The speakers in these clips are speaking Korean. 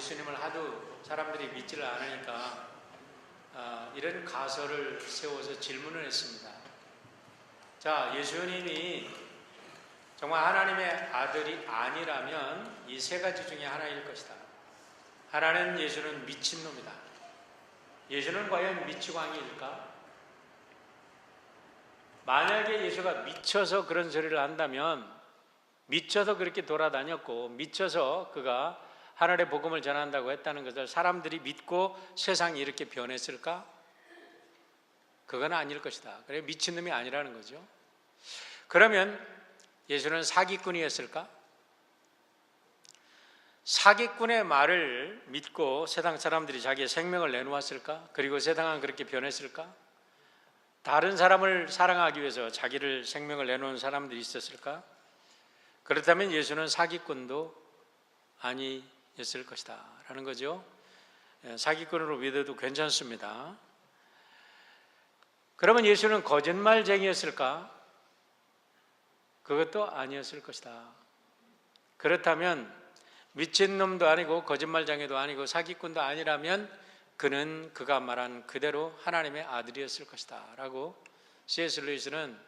예수님을 하도 사람들이 믿지를 않으니까 이런 가설을 세워서 질문을 했습니다. 자, 예수님이 정말 하나님의 아들이 아니라면 이 세 가지 중에 하나일 것이다. 하나는 예수는 미친놈이다. 예수는 과연 미치광이일까? 만약에 예수가 미쳐서 그런 소리를 한다면, 미쳐서 그렇게 돌아다녔고 미쳐서 그가 하늘의 복음을 전한다고 했다는 것을 사람들이 믿고 세상이 이렇게 변했을까? 그건 아닐 것이다. 그래, 미친놈이 아니라는 거죠. 그러면 예수는 사기꾼이었을까? 사기꾼의 말을 믿고 세상 사람들이 자기의 생명을 내놓았을까? 그리고 세상은 그렇게 변했을까? 다른 사람을 사랑하기 위해서 자기를 생명을 내놓은 사람들이 있었을까? 그렇다면 예수는 사기꾼도 아니었을 것이다 라는 거죠. 사기꾼으로 믿어도 괜찮습니다. 그러면 예수는 거짓말쟁이였을까? 그것도 아니었을 것이다. 그렇다면 미친놈도 아니고 거짓말쟁이도 아니고 사기꾼도 아니라면 그는 그가 말한 그대로 하나님의 아들이었을 것이다 라고 C.S. 루이스는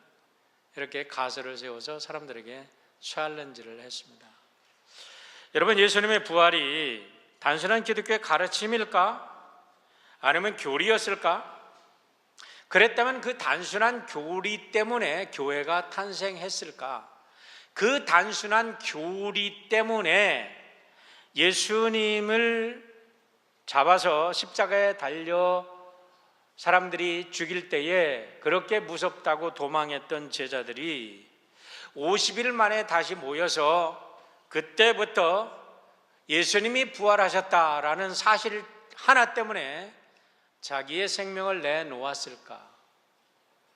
이렇게 가설을 세워서 사람들에게 챌린지를 했습니다. 여러분, 예수님의 부활이 단순한 기독교의 가르침일까? 아니면 교리였을까? 그랬다면 그 단순한 교리 때문에 교회가 탄생했을까? 그 단순한 교리 때문에 예수님을 잡아서 십자가에 달려 사람들이 죽일 때에 그렇게 무섭다고 도망했던 제자들이 50일 만에 다시 모여서 그때부터 예수님이 부활하셨다라는 사실 하나 때문에 자기의 생명을 내놓았을까?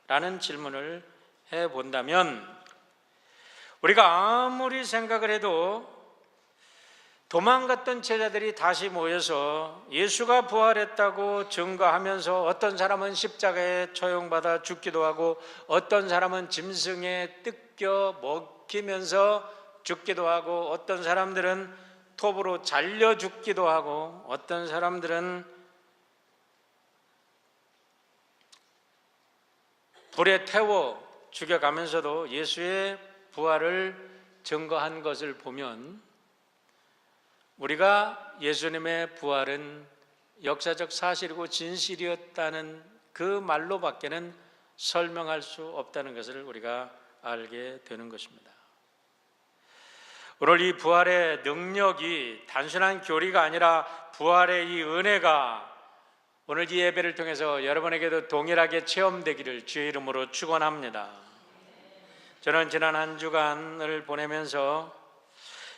라는 질문을 해본다면 우리가 아무리 생각을 해도 도망갔던 제자들이 다시 모여서 예수가 부활했다고 증거하면서 어떤 사람은 십자가에 처형받아 죽기도 하고 어떤 사람은 짐승에 뜯겨 먹히면서 죽기도 하고 어떤 사람들은 톱으로 잘려 죽기도 하고 어떤 사람들은 불에 태워 죽여가면서도 예수의 부활을 증거한 것을 보면 우리가 예수님의 부활은 역사적 사실이고 진실이었다는 그 말로밖에는 설명할 수 없다는 것을 우리가 알게 되는 것입니다. 오늘 이 부활의 능력이 단순한 교리가 아니라 부활의 이 은혜가 오늘 이 예배를 통해서 여러분에게도 동일하게 체험되기를 주의 이름으로 축원합니다. 저는 지난 한 주간을 보내면서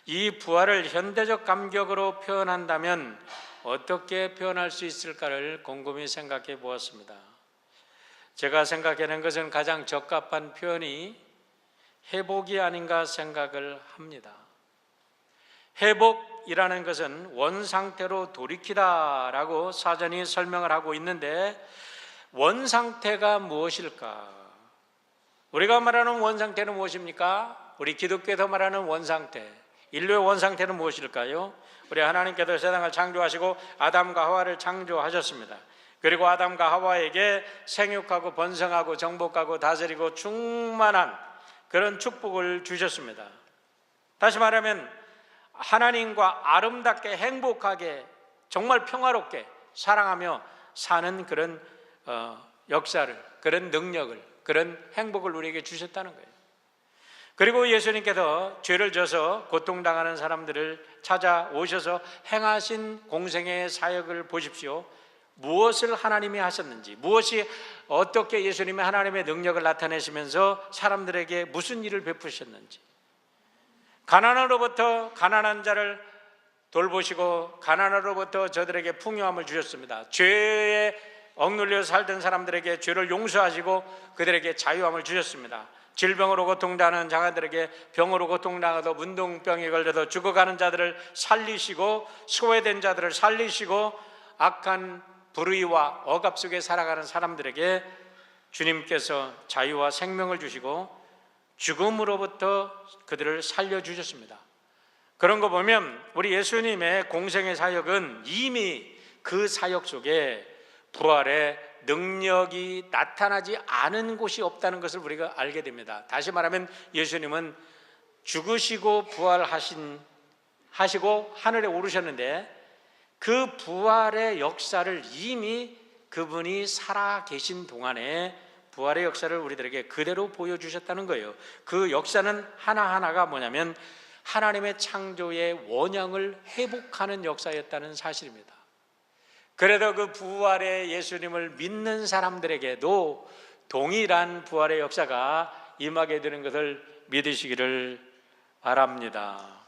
이 부활을 현대적 감격으로 표현한다면 어떻게 표현할 수 있을까를 곰곰이 생각해 보았습니다. 제가 생각하는 것은 가장 적합한 표현이 회복이 아닌가 생각을 합니다. 회복이라는 것은 원상태로 돌이키다라고 사전이 설명을 하고 있는데 원상태가 무엇일까? 우리가 말하는 원상태는 무엇입니까? 우리 기독교에서 말하는 원상태, 인류의 원상태는 무엇일까요? 우리 하나님께서 세상을 창조하시고 아담과 하와를 창조하셨습니다. 그리고 아담과 하와에게 생육하고 번성하고 정복하고 다스리고 충만한 그런 축복을 주셨습니다. 다시 말하면 하나님과 아름답게 행복하게 정말 평화롭게 사랑하며 사는 그런 역사를, 그런 능력을, 그런 행복을 우리에게 주셨다는 거예요. 그리고 예수님께서 죄를 져서 고통당하는 사람들을 찾아오셔서 행하신 공생의 사역을 보십시오. 무엇을 하나님이 하셨는지, 무엇이 어떻게 예수님이 하나님의 능력을 나타내시면서 사람들에게 무슨 일을 베푸셨는지, 가난으로부터 가난한 자를 돌보시고 가난으로부터 저들에게 풍요함을 주셨습니다. 죄에 억눌려 살던 사람들에게 죄를 용서하시고 그들에게 자유함을 주셨습니다. 질병으로 고통당하는 자들에게 병으로 고통당하도 문둥병에 걸려도 죽어가는 자들을 살리시고 소외된 자들을 살리시고 악한 불의와 억압 속에 살아가는 사람들에게 주님께서 자유와 생명을 주시고 죽음으로부터 그들을 살려주셨습니다. 그런 거 보면 우리 예수님의 공생의 사역은 이미 그 사역 속에 부활의 능력이 나타나지 않은 곳이 없다는 것을 우리가 알게 됩니다. 다시 말하면 예수님은 죽으시고 부활하시고 하늘에 오르셨는데 그 부활의 역사를 이미 그분이 살아 계신 동안에 부활의 역사를 우리들에게 그대로 보여주셨다는 거예요. 그 역사는 하나하나가 뭐냐면 하나님의 창조의 원형을 회복하는 역사였다는 사실입니다. 그래도 그 부활의 예수님을 믿는 사람들에게도 동일한 부활의 역사가 임하게 되는 것을 믿으시기를 바랍니다.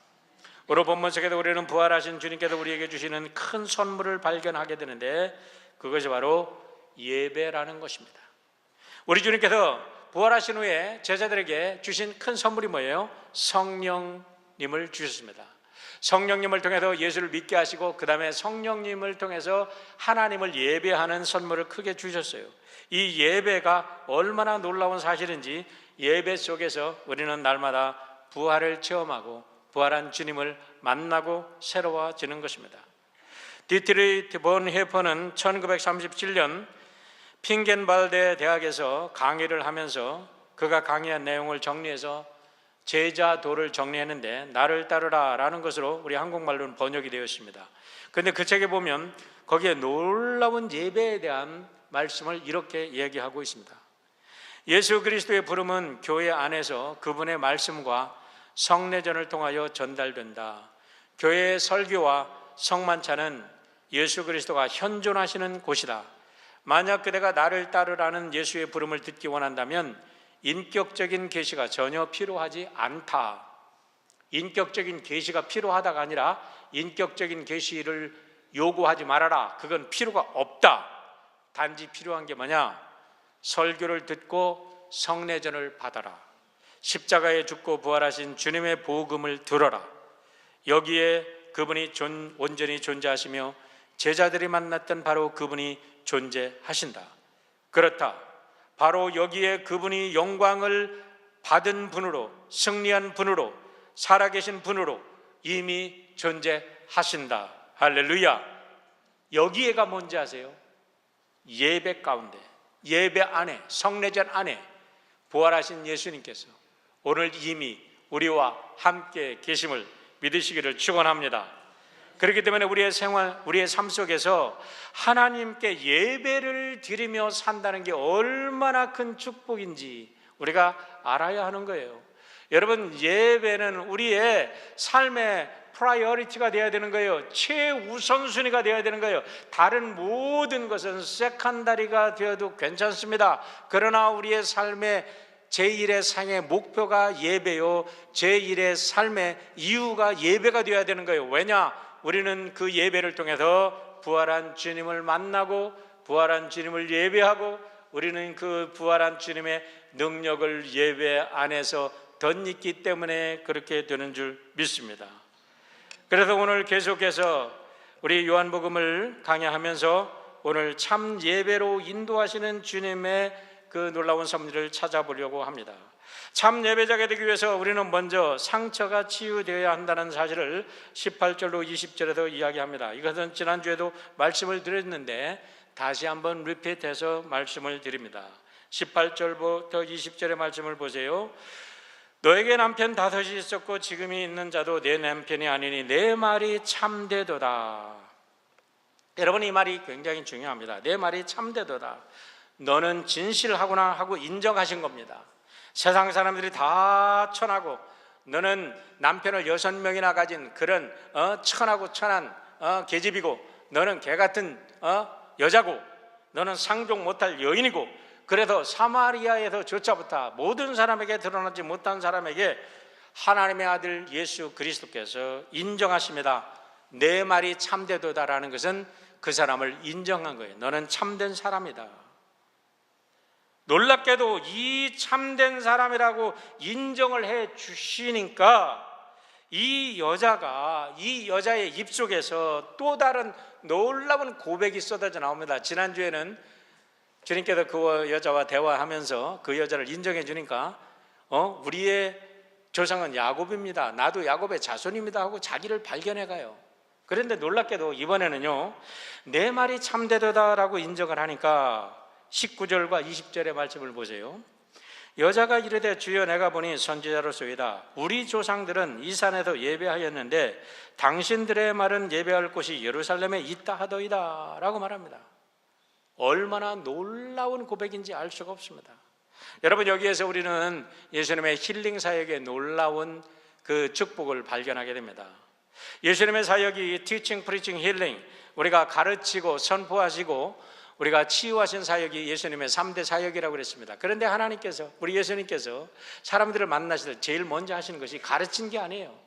오늘 본문 속에도 우리는 부활하신 주님께서 우리에게 주시는 큰 선물을 발견하게 되는데 그것이 바로 예배라는 것입니다. 우리 주님께서 부활하신 후에 제자들에게 주신 큰 선물이 뭐예요? 성령님을 주셨습니다. 성령님을 통해서 예수를 믿게 하시고 그 다음에 성령님을 통해서 하나님을 예배하는 선물을 크게 주셨어요. 이 예배가 얼마나 놀라운 사실인지 예배 속에서 우리는 날마다 부활을 체험하고 부활한 주님을 만나고 새로워지는 것입니다. 디트리히 본헤퍼는 1937년 핑겐발데 대학에서 강의를 하면서 그가 강의한 내용을 정리해서 제자도를 정리했는데 나를 따르라 라는 것으로 우리 한국말로는 번역이 되었습니다. 그런데 그 책에 보면 거기에 놀라운 예배에 대한 말씀을 이렇게 얘기하고 있습니다. 예수 그리스도의 부름은 교회 안에서 그분의 말씀과 성례전을 통하여 전달된다. 교회의 설교와 성만찬은 예수 그리스도가 현존하시는 곳이다. 만약 그대가 나를 따르라는 예수의 부름을 듣기 원한다면 인격적인 계시가 전혀 필요하지 않다. 인격적인 계시가 필요하다가 아니라 인격적인 계시를 요구하지 말아라. 그건 필요가 없다. 단지 필요한 게 뭐냐? 설교를 듣고 성례전을 받아라. 십자가에 죽고 부활하신 주님의 복음을 들어라. 여기에 그분이 온전히 존재하시며 제자들이 만났던 바로 그분이 존재하신다. 그렇다. 바로 여기에 그분이 영광을 받은 분으로, 승리한 분으로, 살아계신 분으로 이미 존재하신다. 할렐루야. 여기에가 뭔지 아세요? 예배 가운데, 예배 안에, 성례전 안에 부활하신 예수님께서 오늘 이미 우리와 함께 계심을 믿으시기를 축원합니다. 그렇기 때문에 우리의 생활, 우리의 삶 속에서 하나님께 예배를 드리며 산다는 게 얼마나 큰 축복인지 우리가 알아야 하는 거예요. 여러분, 예배는 우리의 삶의 프라이어리티가 되어야 되는 거예요. 최우선순위가 되어야 되는 거예요. 다른 모든 것은 세컨다리가 되어도 괜찮습니다. 그러나 우리의 삶의 제1의 상의 목표가 예배요, 제1의 삶의 이유가 예배가 되어야 되는 거예요. 왜냐? 우리는 그 예배를 통해서 부활한 주님을 만나고 부활한 주님을 예배하고 우리는 그 부활한 주님의 능력을 예배 안에서 덧입기 때문에 그렇게 되는 줄 믿습니다. 그래서 오늘 계속해서 우리 요한복음을 강의하면서 오늘 참 예배로 인도하시는 주님의 그 놀라운 섭리를 찾아보려고 합니다. 참 예배자가 되기 위해서 우리는 먼저 상처가 치유되어야 한다는 사실을 18절로 20절에도 이야기합니다. 이것은 지난주에도 말씀을 드렸는데 다시 한번 리핏해서 말씀을 드립니다. 18절부터 20절의 말씀을 보세요. 너에게 남편 5이 있었고 지금이 있는 자도 내 남편이 아니니 내 말이 참되도다. 여러분, 이 말이 굉장히 중요합니다. 내 말이 참되도다. 너는 진실하구나 하고 인정하신 겁니다. 세상 사람들이 다 천하고 너는 남편을 6명이나 가진 그런 천하고 천한 계집이고 너는 개 같은 여자고 너는 상종 못할 여인이고 그래서 사마리아에서 조차부터 모든 사람에게 드러나지 못한 사람에게 하나님의 아들 예수 그리스도께서 인정하십니다. 내 말이 참되도다라는 것은 그 사람을 인정한 거예요. 너는 참된 사람이다. 놀랍게도 이 참된 사람이라고 인정을 해 주시니까 이 여자의 입속에서 또 다른 놀라운 고백이 쏟아져 나옵니다. 지난주에는 주님께서 그 여자와 대화하면서 그 여자를 인정해 주니까 우리의 조상은 야곱입니다. 나도 야곱의 자손입니다 하고 자기를 발견해 가요. 그런데 놀랍게도 이번에는요, 내 말이 참되도다라고 인정을 하니까 19절과 20절의 말씀을 보세요. 여자가 이르되 주여 내가 보니 선지자로소이다. 우리 조상들은 이 산에서 예배하였는데 당신들의 말은 예배할 곳이 예루살렘에 있다 하더이다 라고 말합니다. 얼마나 놀라운 고백인지 알 수가 없습니다. 여러분, 여기에서 우리는 예수님의 힐링 사역의 놀라운 그 축복을 발견하게 됩니다. 예수님의 사역이 teaching, preaching, healing, 우리가 가르치고 선포하시고 우리가 치유하신 사역이 예수님의 3대 사역이라고 그랬습니다. 그런데 하나님께서, 우리 예수님께서 사람들을 만나실 때 제일 먼저 하시는 것이 가르친 게 아니에요.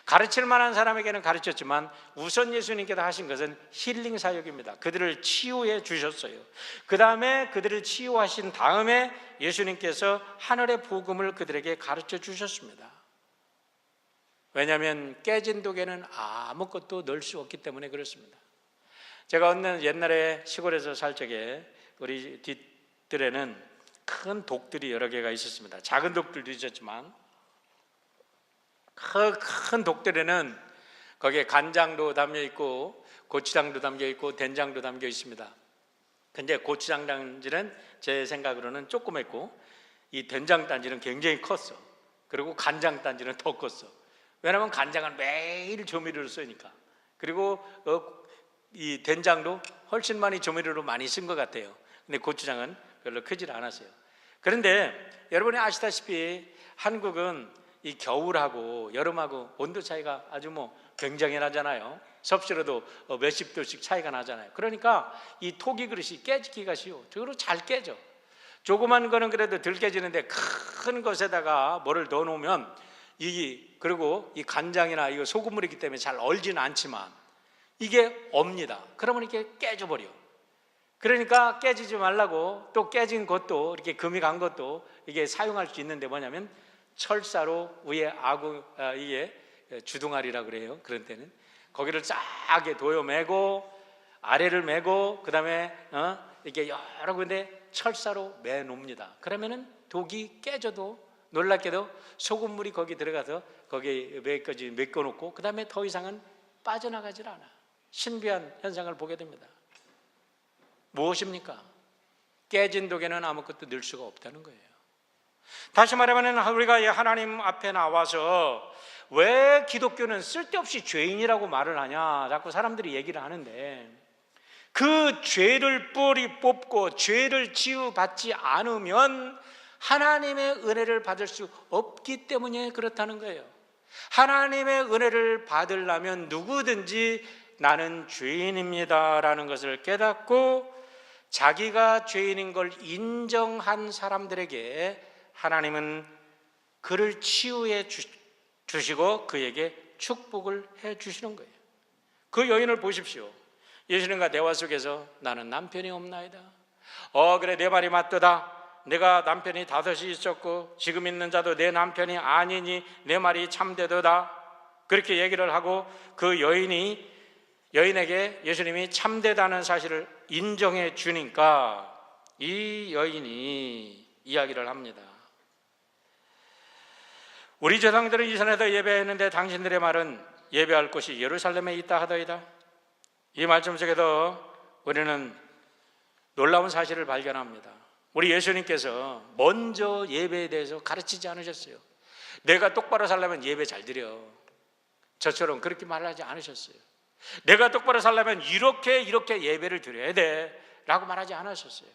가르칠 만한 사람에게는 가르쳤지만 우선 예수님께서 하신 것은 힐링 사역입니다. 그들을 치유해 주셨어요. 그 다음에 그들을 치유하신 다음에 예수님께서 하늘의 복음을 그들에게 가르쳐 주셨습니다. 왜냐하면 깨진 독에는 아무것도 넣을 수 없기 때문에 그렇습니다. 제가 옛날에 시골에서 살 적에 우리 뒷뜰에는 큰 독들이 여러 개가 있었습니다. 작은 독들도 있었지만 큰 독들에는 거기에 간장도 담겨 있고 고추장도 담겨 있고 된장도 담겨 있습니다. 근데 고추장 단지는 제 생각으로는 조그맣고 이 된장 단지는 굉장히 컸어. 그리고 간장 단지는 더 컸어. 왜냐하면 간장은 매일 조미료로 쓰니까. 그리고 이 된장도 훨씬 많이 조미료로 많이 쓴 것 같아요. 근데 고추장은 별로 크질 않았어요. 그런데 여러분이 아시다시피 한국은 이 겨울하고 여름하고 온도 차이가 아주 굉장히 나잖아요. 섭씨로도 몇십 도씩 차이가 나잖아요. 그러니까 이 토기 그릇이 깨지기가 쉬워. 그리고 잘 깨져. 조그만 거는 그래도 덜 깨지는데 큰 것에다가 뭐를 넣어 놓으면 그리고 이 간장이나 이거 소금물이기 때문에 잘 얼지는 않지만 이게 옵니다. 그러면 이렇게 깨져버려. 그러니까 깨지지 말라고 또 깨진 것도 이렇게 금이 간 것도 이게 사용할 수 있는데 뭐냐면 철사로 위에 이게 주둥아리라 그래요. 그런 때는 거기를 쫙게 도요 매고 아래를 매고 그 다음에 이렇게 여러 군데 철사로 매 놓습니다. 그러면은 독이 깨져도 놀랍게도 소금물이 거기 들어가서 거기에 몇까지 메꿔 놓고 그 다음에 더 이상은 빠져나가질 않아. 신비한 현상을 보게 됩니다. 무엇입니까? 깨진 독에는 아무것도 넣을 수가 없다는 거예요. 다시 말하면 우리가 하나님 앞에 나와서 왜 기독교는 쓸데없이 죄인이라고 말을 하냐 자꾸 사람들이 얘기를 하는데 그 죄를 뿌리 뽑고 죄를 치유받지 않으면 하나님의 은혜를 받을 수 없기 때문에 그렇다는 거예요. 하나님의 은혜를 받으려면 누구든지 나는 죄인입니다 라는 것을 깨닫고 자기가 죄인인 걸 인정한 사람들에게 하나님은 그를 치유해 주시고 그에게 축복을 해 주시는 거예요. 그 여인을 보십시오. 예수님과 대화 속에서 나는 남편이 없나이다. 그래 내 말이 맞도다. 내가 남편이 5이 있었고 지금 있는 자도 내 남편이 아니니 내 말이 참되도다. 그렇게 얘기를 하고 그 여인에게 예수님이 참되다는 사실을 인정해 주니까 이 여인이 이야기를 합니다. 우리 조상들은 이 산에서 예배했는데 당신들의 말은 예배할 곳이 예루살렘에 있다 하더이다. 이 말씀 속에서 우리는 놀라운 사실을 발견합니다. 우리 예수님께서 먼저 예배에 대해서 가르치지 않으셨어요. 내가 똑바로 살려면 예배 잘 드려. 저처럼 그렇게 말하지 않으셨어요. 내가 똑바로 살려면 이렇게 예배를 드려야 돼 라고 말하지 않으셨어요.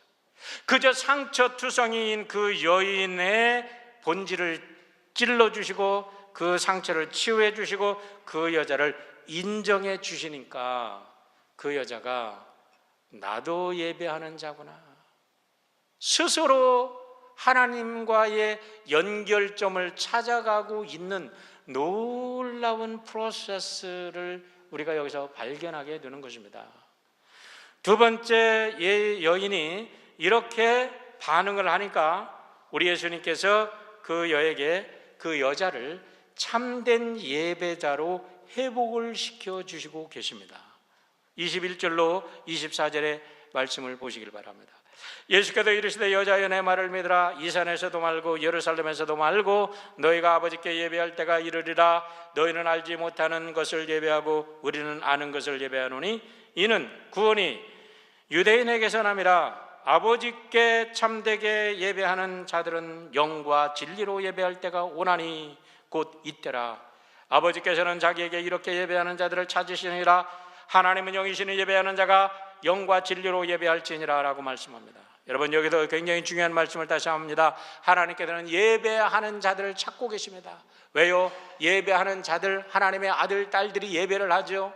그저 상처투성이인 그 여인의 본질을 찔러주시고 그 상처를 치유해 주시고 그 여자를 인정해 주시니까 그 여자가 나도 예배하는 자구나, 스스로 하나님과의 연결점을 찾아가고 있는 놀라운 프로세스를 우리가 여기서 발견하게 되는 것입니다. 두 번째, 여인이 이렇게 반응을 하니까 우리 예수님께서 그 여자를 참된 예배자로 회복을 시켜주시고 계십니다. 21절로 24절의 말씀을 보시길 바랍니다. 예수께서 이르시되 여자여 내 말을 믿으라. 이 산에서도 말고 예루살렘에서도 말고 너희가 아버지께 예배할 때가 이르리라. 너희는 알지 못하는 것을 예배하고 우리는 아는 것을 예배하노니 이는 구원이 유대인에게서 남이라. 아버지께 참되게 예배하는 자들은 영과 진리로 예배할 때가 오나니 곧 이때라. 아버지께서는 자기에게 이렇게 예배하는 자들을 찾으시니라. 하나님은 영이시니 예배하는 자가 영과 진리로 예배할지니라 라고 말씀합니다. 여러분, 여기도 굉장히 중요한 말씀을 다시 합니다. 하나님께서는 예배하는 자들을 찾고 계십니다. 왜요? 예배하는 자들, 하나님의 아들, 딸들이 예배를 하죠.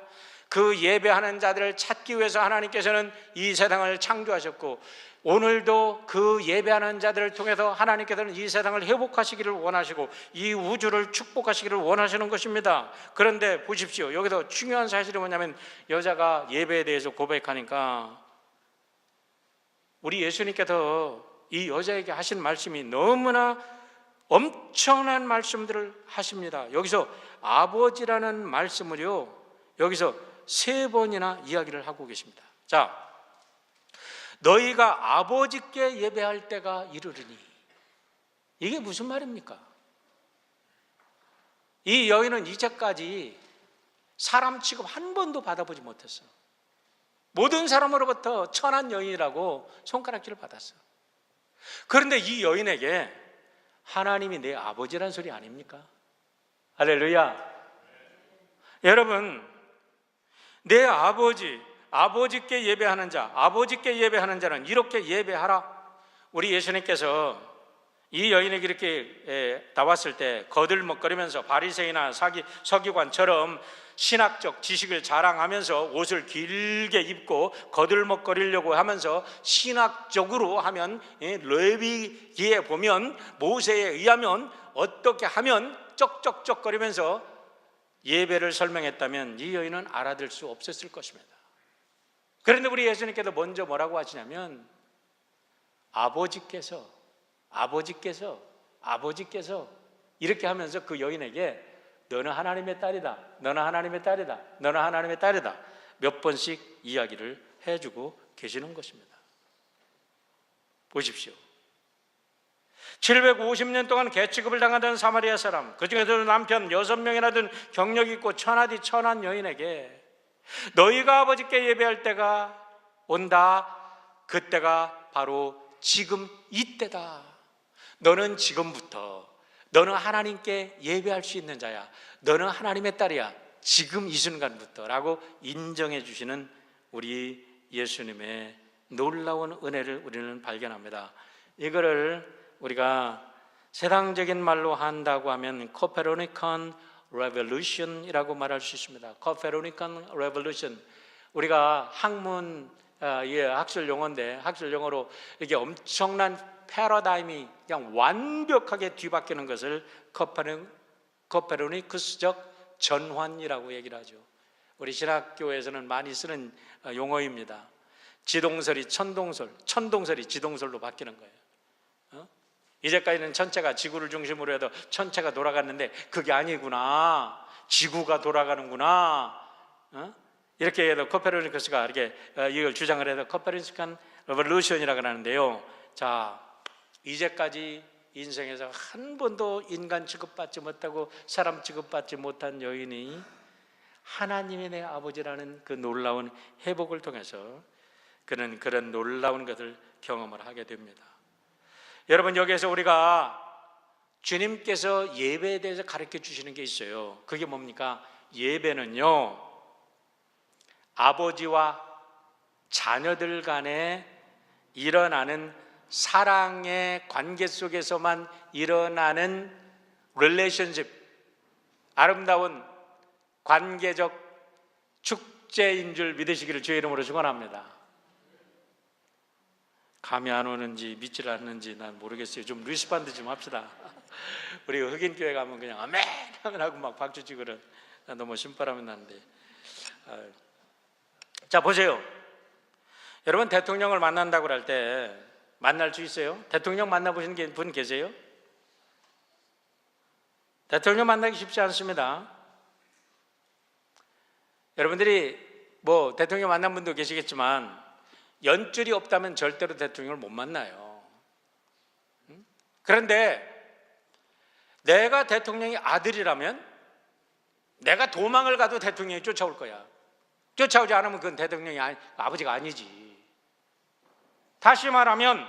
그 예배하는 자들을 찾기 위해서 하나님께서는 이 세상을 창조하셨고, 오늘도 그 예배하는 자들을 통해서 하나님께서는 이 세상을 회복하시기를 원하시고 이 우주를 축복하시기를 원하시는 것입니다. 그런데 보십시오, 여기서 중요한 사실이 뭐냐면 여자가 예배에 대해서 고백하니까 우리 예수님께서 이 여자에게 하신 말씀이 너무나 엄청난 말씀들을 하십니다. 여기서 아버지라는 말씀을요, 여기서 3번이나 이야기를 하고 계십니다. 자, 너희가 아버지께 예배할 때가 이르리니, 이게 무슨 말입니까? 이 여인은 이제까지 사람 취급 한 번도 받아보지 못했어. 모든 사람으로부터 천한 여인이라고 손가락질을 받았어. 그런데 이 여인에게 하나님이 내 아버지란 소리 아닙니까? 할렐루야. 여러분, 내 아버지께 예배하는 자, 아버지께 예배하는 자는 이렇게 예배하라. 우리 예수님께서 이 여인에게 이렇게 나왔을 때 거들먹거리면서 바리새인이나 서기관처럼 신학적 지식을 자랑하면서 옷을 길게 입고 거들먹거리려고 하면서 신학적으로 하면, 레위기에 보면 모세에 의하면 어떻게 하면 쩍쩍쩍거리면서 예배를 설명했다면 이 여인은 알아들 수 없었을 것입니다. 그런데 우리 예수님께서 먼저 뭐라고 하시냐면 아버지께서 이렇게 하면서 그 여인에게 너는 하나님의 딸이다, 너는 하나님의 딸이다, 너는 하나님의 딸이다 몇 번씩 이야기를 해주고 계시는 것입니다. 보십시오. 750년 동안 개취급을 당하던 사마리아 사람, 그 중에서도 남편 6명이나 된 경력 있고 천하디 천한 여인에게 너희가 아버지께 예배할 때가 온다, 그때가 바로 지금 이때다. 너는 지금부터, 너는 하나님께 예배할 수 있는 자야, 너는 하나님의 딸이야, 지금 이 순간부터 라고 인정해 주시는 우리 예수님의 놀라운 은혜를 우리는 발견합니다. 이거를 우리가 세상적인 말로 한다고 하면 코페르니칸 레볼루션이라고 말할 수 있습니다. 코페르니칸 레볼루션, 우리가 학문 학술 용어인데, 학술 용어로 이게 엄청난 패러다임이 그냥 완벽하게 뒤바뀌는 것을 코페르니쿠스적 전환이라고 얘기를 하죠. 우리 신학교에서는 많이 쓰는 용어입니다. 지동설이 천동설이 지동설로 바뀌는 거예요. 이제까지는 천체가 지구를 중심으로 해도 천체가 돌아갔는데 그게 아니구나, 지구가 돌아가는구나, 이렇게 해서 코페르니쿠스가 이렇게 이걸 주장을 해서 코페르니칸 레볼루션이라고 하는데요. 자, 이제까지 인생에서 한 번도 인간 취급받지 못하고 사람 취급받지 못한 여인이 하나님의 내 아버지라는 그 놀라운 회복을 통해서 그는 그런 놀라운 것을 경험을 하게 됩니다. 여러분, 여기에서 우리가 주님께서 예배에 대해서 가르쳐 주시는 게 있어요. 그게 뭡니까? 예배는요, 아버지와 자녀들 간에 일어나는 사랑의 관계 속에서만 일어나는 릴레이션십, 아름다운 관계적 축제인 줄 믿으시기를 주의 이름으로 축원합니다. 감이 안 오는지 믿질 않는지 난 모르겠어요. 좀 리스반드 좀 합시다. 우리 흑인교회 가면 그냥 아멘 하고 막 박수 치고 그런, 너무 신바람이 나는데. 자, 보세요. 여러분, 대통령을 만난다고 할 때 만날 수 있어요? 대통령 만나보신 분 계세요? 대통령 만나기 쉽지 않습니다. 여러분들이 뭐 대통령 만난 분도 계시겠지만 연줄이 없다면 절대로 대통령을 못 만나요. 그런데 내가 대통령의 아들이라면 내가 도망을 가도 대통령이 쫓아올 거야. 쫓아오지 않으면 그건 대통령이 아버지가 아니지. 다시 말하면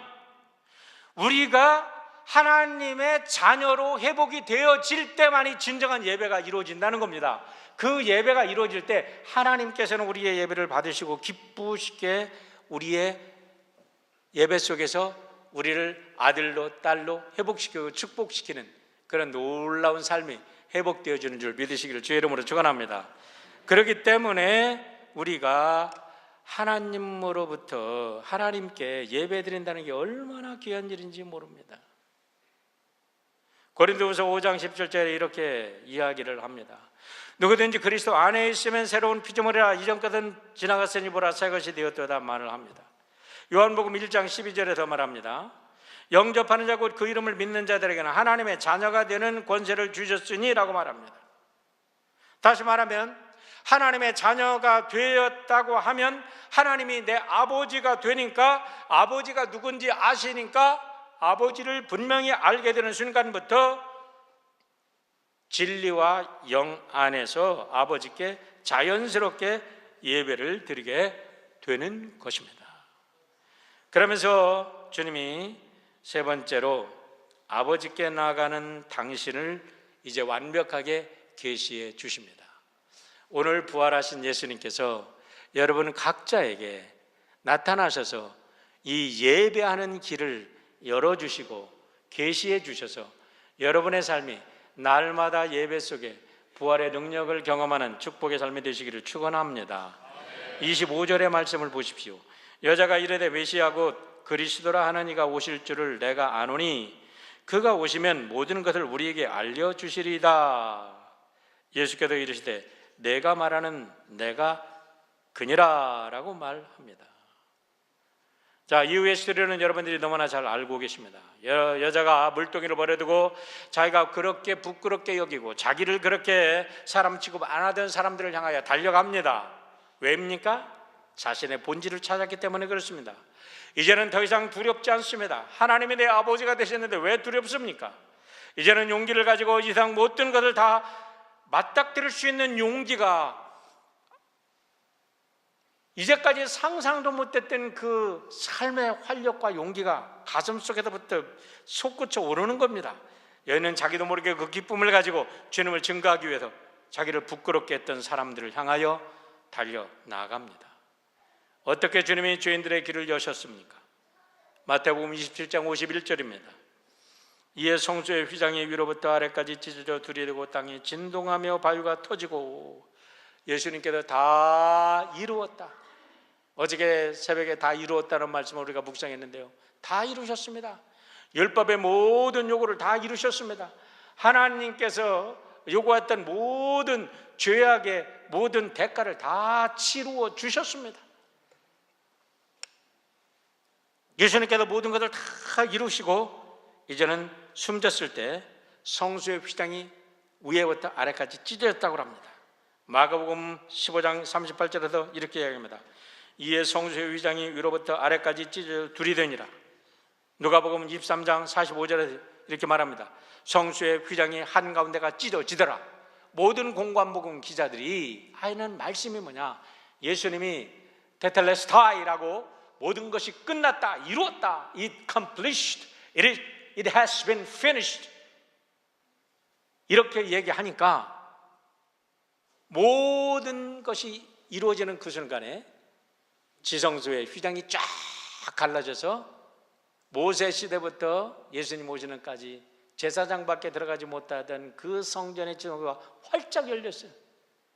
우리가 하나님의 자녀로 회복이 되어질 때만이 진정한 예배가 이루어진다는 겁니다. 그 예배가 이루어질 때 하나님께서는 우리의 예배를 받으시고 기쁘시게 우리의 예배 속에서 우리를 아들로 딸로 회복시키고 축복시키는 그런 놀라운 삶이 회복되어지는 줄 믿으시기를 주의 이름으로 축원합니다. 그렇기 때문에 우리가 하나님으로부터 하나님께 예배드린다는 게 얼마나 귀한 일인지 모릅니다. 고린도후서 5장 17절에 이렇게 이야기를 합니다. 누구든지 그리스도 안에 있으면 새로운 피조물이라 이전 것은 지나갔으니 보라 새 것이 되었도다 말을 합니다. 요한복음 1장 12절에 더 말합니다. 영접하는 자 곧 그 이름을 믿는 자들에게는 하나님의 자녀가 되는 권세를 주셨으니 라고 말합니다. 다시 말하면 하나님의 자녀가 되었다고 하면 하나님이 내 아버지가 되니까, 아버지가 누군지 아시니까 아버지를 분명히 알게 되는 순간부터 진리와 영 안에서 아버지께 자연스럽게 예배를 드리게 되는 것입니다. 그러면서 주님이 세 번째로 아버지께 나아가는 당신을 이제 완벽하게 계시해 주십니다. 오늘 부활하신 예수님께서 여러분 각자에게 나타나셔서 이 예배하는 길을 열어주시고 계시해 주셔서 여러분의 삶이 날마다 예배 속에 부활의 능력을 경험하는 축복의 삶이 되시기를 축원합니다. 25절의 말씀을 보십시오. 여자가 이르되 메시아 곧 그리스도라 하는 이가 오실 줄을 내가 아노니 그가 오시면 모든 것을 우리에게 알려주시리이다. 예수께서 이르시되 내가 말하는 내가 그니라 라고 말합니다. 자, 이후의 스토리는 여러분들이 너무나 잘 알고 계십니다. 여자가 물동이를 버려두고 자기가 그렇게 부끄럽게 여기고 자기를 그렇게 사람 취급 안 하던 사람들을 향하여 달려갑니다. 왜입니까? 자신의 본질을 찾았기 때문에 그렇습니다. 이제는 더 이상 두렵지 않습니다. 하나님이 내 아버지가 되셨는데 왜 두렵습니까? 이제는 용기를 가지고 이상 모든 것을 다 맞닥뜨릴 수 있는 용기가, 이제까지 상상도 못했던 그 삶의 활력과 용기가 가슴속에서부터 솟구쳐 오르는 겁니다. 여인은 자기도 모르게 그 기쁨을 가지고 주님을 증거하기 위해서 자기를 부끄럽게 했던 사람들을 향하여 달려 나아갑니다. 어떻게 주님이 죄인들의 길을 여셨습니까? 마태복음 27장 51절입니다. 이에 성소의 휘장이 위로부터 아래까지 찢어져 두리되고 땅이 진동하며 바위가 터지고, 예수님께서 다 이루었다, 어저께 새벽에 다 이루었다는 말씀을 우리가 묵상했는데요, 다 이루셨습니다. 율법의 모든 요구를 다 이루셨습니다. 하나님께서 요구했던 모든 죄악의 모든 대가를 다 치루어 주셨습니다. 예수님께서 모든 것을 다 이루시고 이제는 숨졌을 때 성소의 휘장이 위에부터 아래까지 찢어졌다고 합니다. 마가복음 15장 38절에서 이렇게 이야기합니다. 이에 성소의 휘장이 위로부터 아래까지 찢어져 두리되니라. 누가복음 23장 45절에서 이렇게 말합니다. 성소의 휘장이 한가운데가 찢어지더라. 모든 공관복음 기자들이 하는 말씀이 뭐냐, 예수님이 테텔레스타이라고 모든 것이 끝났다, 이루었다, it accomplished, it has been finished, 이렇게 얘기하니까 모든 것이 이루어지는 그 순간에 지성소의 휘장이 쫙 갈라져서 모세 시대부터 예수님 오시는까지 제사장밖에 들어가지 못하던 그 성전의 지성소가 활짝 열렸어요.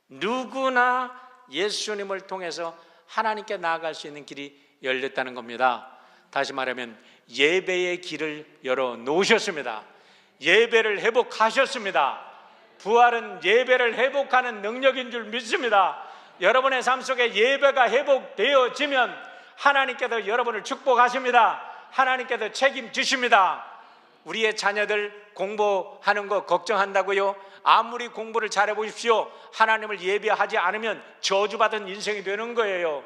누구나 예수님을 통해서 하나님께 나아갈 수 있는 길이 열렸다는 겁니다. 다시 말하면 예배의 길을 열어 놓으셨습니다. 예배를 회복하셨습니다. 부활은 예배를 회복하는 능력인 줄 믿습니다. 여러분의 삶 속에 예배가 회복되어지면 하나님께서 여러분을 축복하십니다. 하나님께서 책임지십니다. 우리의 자녀들 공부하는 거 걱정한다고요? 아무리 공부를 잘해 보십시오, 하나님을 예배하지 않으면 저주받은 인생이 되는 거예요.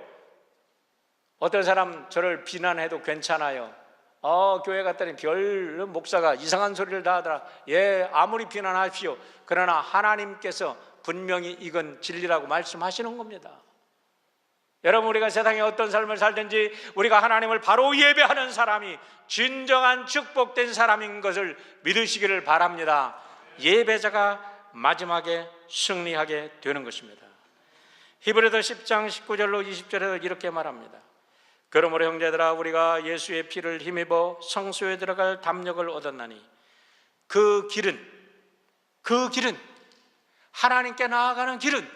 어떤 사람 저를 비난해도 괜찮아요. 교회 갔더니 별 목사가 이상한 소리를 다 하더라. 예, 아무리 비난하십시오. 그러나 하나님께서 분명히 이건 진리라고 말씀하시는 겁니다. 여러분, 우리가 세상에 어떤 삶을 살든지 우리가 하나님을 바로 예배하는 사람이 진정한 축복된 사람인 것을 믿으시기를 바랍니다. 예배자가 마지막에 승리하게 되는 것입니다. 히브리서 10장 19절로 20절에서 이렇게 말합니다. 그러므로 형제들아, 우리가 예수의 피를 힘입어 성소에 들어갈 담력을 얻었나니 그 길은 하나님께 나아가는 길은,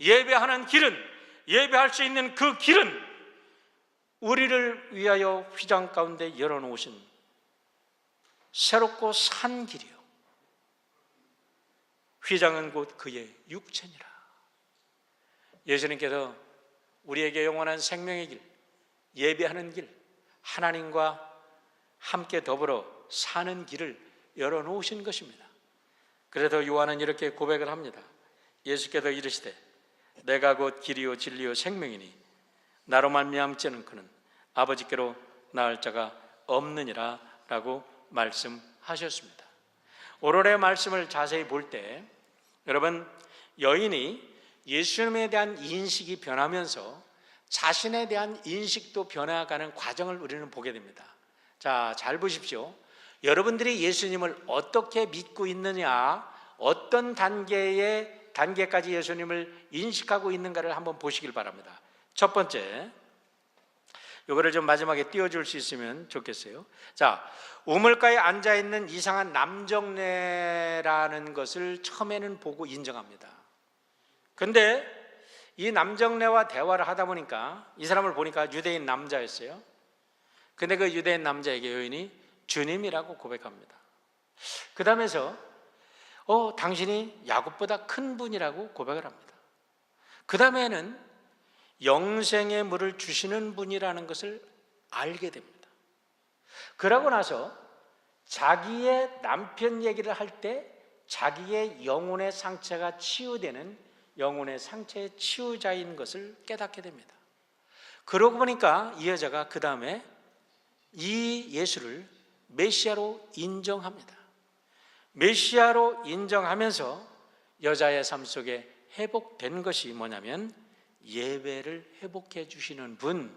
예배하는 길은, 예배할 수 있는 그 길은 우리를 위하여 휘장 가운데 열어놓으신 새롭고 산 길이요, 휘장은 곧 그의 육체니라. 예수님께서 우리에게 영원한 생명의 길, 예배하는 길, 하나님과 함께 더불어 사는 길을 열어놓으신 것입니다. 그래서 요한은 이렇게 고백을 합니다. 예수께서 이르시되 내가 곧 길이요 진리요 생명이니 나로 말미암지는 그는 아버지께로 나을 자가 없느니라 라고 말씀하셨습니다. 오늘의 말씀을 자세히 볼 때 여러분, 여인이 예수님에 대한 인식이 변하면서 자신에 대한 인식도 변해가는 과정을 우리는 보게 됩니다. 자, 잘 보십시오. 여러분들이 예수님을 어떻게 믿고 있느냐, 어떤 단계까지 예수님을 인식하고 있는가를 한번 보시길 바랍니다. 첫 번째, 이거를 좀 마지막에 띄워줄 수 있으면 좋겠어요. 자, 우물가에 앉아있는 이상한 남정네라는 것을 처음에는 보고 인정합니다. 근데 이 남정네와 대화를 하다 보니까 이 사람을 보니까 유대인 남자였어요. 근데 그 유대인 남자에게 여인이 주님이라고 고백합니다. 그 다음에서 당신이 야곱보다 큰 분이라고 고백을 합니다. 그 다음에는 영생의 물을 주시는 분이라는 것을 알게 됩니다. 그러고 나서 자기의 남편 얘기를 할 때 자기의 영혼의 상처가 치유되는 영혼의 상처의 치유자인 것을 깨닫게 됩니다. 그러고 보니까 이 여자가 그 다음에 이 예수를 메시아로 인정합니다. 메시아로 인정하면서 여자의 삶 속에 회복된 것이 뭐냐면 예배를 회복해 주시는 분,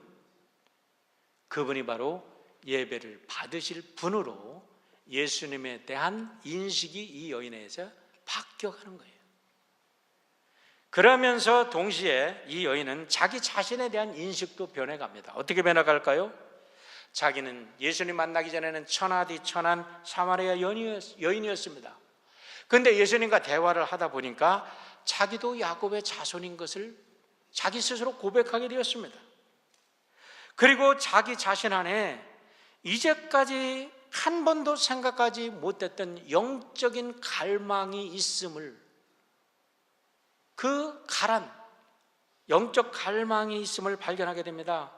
그분이 바로 예배를 받으실 분으로 예수님에 대한 인식이 이 여인에서 바뀌어가는 거예요. 그러면서 동시에 이 여인은 자기 자신에 대한 인식도 변해갑니다. 어떻게 변해갈까요? 자기는 예수님 만나기 전에는 천하디 천한 사마리아 여인이었습니다. 그런데 예수님과 대화를 하다 보니까 자기도 야곱의 자손인 것을 자기 스스로 고백하게 되었습니다. 그리고 자기 자신 안에 이제까지 한 번도 생각하지 못했던 영적인 갈망이 있음을, 그 영적 갈망이 있음을 발견하게 됩니다.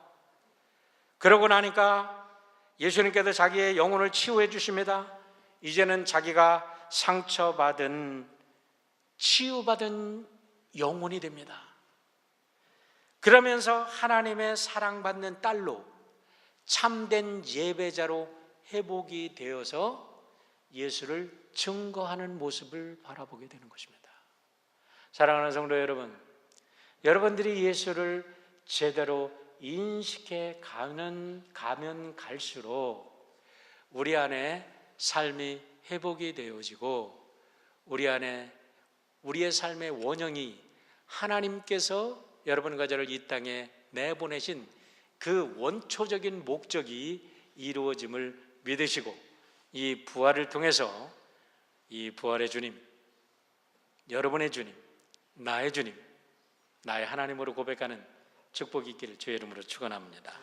그러고 나니까 예수님께서 자기의 영혼을 치유해 주십니다. 이제는 자기가 상처받은, 치유받은 영혼이 됩니다. 그러면서 하나님의 사랑받는 딸로, 참된 예배자로 회복이 되어서 예수를 증거하는 모습을 바라보게 되는 것입니다. 사랑하는 성도 여러분, 여러분들이 예수를 제대로 인식해 가면 갈수록 우리 안에 삶이 회복이 되어지고 우리 안에 우리의 삶의 원형이 하나님께서 여러분과 저를 이 땅에 내보내신 그 원초적인 목적이 이루어짐을 믿으시고 이 부활을 통해서 이 부활의 주님, 여러분의 주님, 나의 주님, 나의 하나님으로 고백하는 축복이 있기를 주의 이름으로 축원합니다.